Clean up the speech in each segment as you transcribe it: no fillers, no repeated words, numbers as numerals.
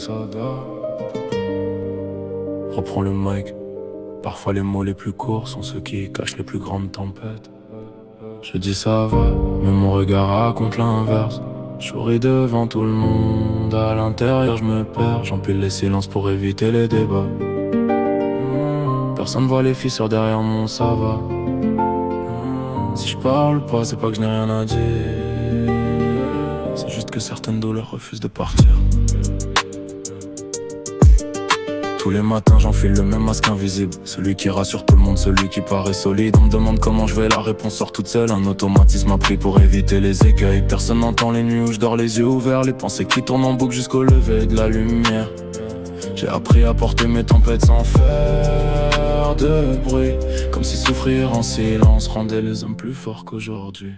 Sada. Reprends le mic. Parfois les mots les plus courts sont ceux qui cachent les plus grandes tempêtes. Je dis ça va, mais mon regard raconte l'inverse. Je souris devant tout le monde, à l'intérieur je me perds. J'empile les silences pour éviter les débats. Personne voit les fissures derrière mon ça va. Si je parle pas, c'est pas que je n'ai rien à dire. C'est juste que certaines douleurs refusent de partir. Tous les matins j'enfile le même masque invisible. Celui qui rassure tout le monde, celui qui paraît solide. On me demande comment je vais, la réponse sort toute seule. Un automatisme a pris pour éviter les écueils. Personne n'entend les nuits où je dors les yeux ouverts. Les pensées qui tournent en boucle jusqu'au lever de la lumière. J'ai appris à porter mes tempêtes sans faire de bruit. Comme si souffrir en silence rendait les hommes plus forts qu'aujourd'hui.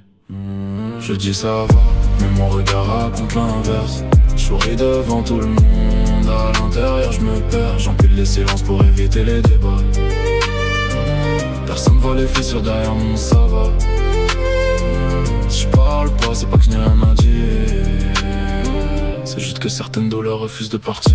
Je dis ça va, mais mon regard raconte l'inverse. Je souris devant tout le monde, à l'intérieur je me perds. J'empile les silences pour éviter les débats. Personne voit les fissures derrière mon ça va. Si je parle pas, c'est pas que je n'ai rien à dire. C'est juste que certaines douleurs refusent de partir.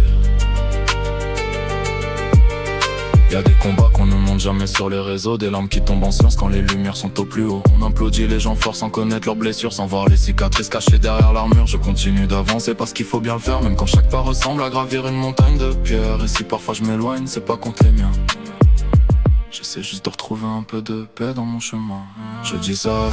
Y'a des combats qu'on ne montre jamais sur les réseaux. Des larmes qui tombent en silence quand les lumières sont au plus haut. On applaudit les gens forts sans connaître leurs blessures, sans voir les cicatrices cachées derrière l'armure. Je continue d'avancer parce qu'il faut bien le faire, même quand chaque pas ressemble à gravir une montagne de pierres. Et si parfois je m'éloigne, c'est pas contre les miens. J'essaie juste de retrouver un peu de paix dans mon chemin. Je dis ça va,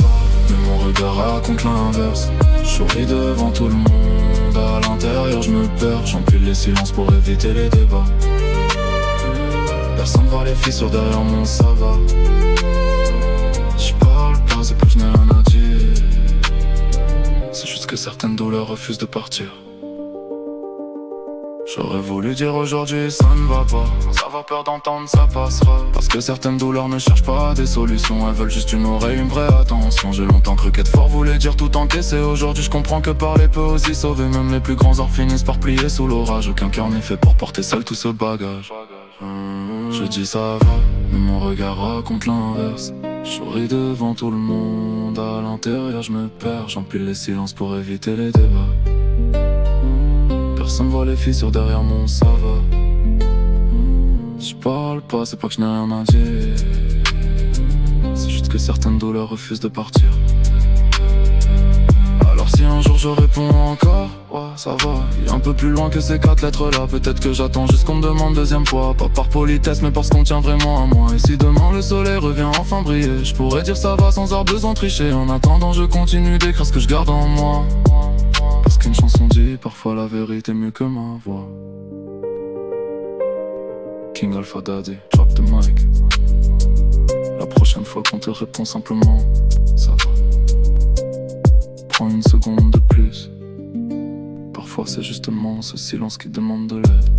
mais mon regard raconte l'inverse. Je souris devant tout le monde, à l'intérieur je me perds. J'empile les silences pour éviter les débats. Personne voit les fissures derrière mon ça va. Je parle pas, c'est pas que je n'ai rien à dire. C'est juste que certaines douleurs refusent de partir. J'aurais voulu dire aujourd'hui ça ne va pas, sans avoir peur d'entendre ça passera. Parce que certaines douleurs ne cherchent pas des solutions, elles veulent juste une oreille, une vraie attention. J'ai longtemps cru qu'être fort voulait dire tout encaisser. Aujourd'hui je comprends que parler peut aussi sauver. Même les plus grands orques finissent par plier sous l'orage. Aucun cœur n'est fait pour porter seul tout ce bagage. Je dis ça va, mais mon regard raconte l'inverse. Je souris devant tout le monde, à l'intérieur je me perds. J'empile les silences pour éviter les débats. Personne voit les fissures derrière mon ça va. Je parle pas, c'est pas que je n'ai rien à dire. C'est juste que certaines douleurs refusent de partir. Alors si un jour je réponds encore, ouais ça va. Il est un peu plus loin que ces 4 lettres là. Peut-être que j'attends juste qu'on me demande deuxième fois. Pas par politesse mais parce qu'on tient vraiment à moi. Et si demain le soleil revient enfin briller, je pourrais dire ça va sans avoir besoin de tricher. En attendant je continue d'écrire ce que je garde en moi. Parce qu'une chanson dit parfois la vérité mieux que ma voix. King Alpha Daddy, drop the mic. La prochaine fois qu'on te répond simplement ça va. Prends une seconde de plus. Parfois c'est justement ce silence qui demande de l'aide.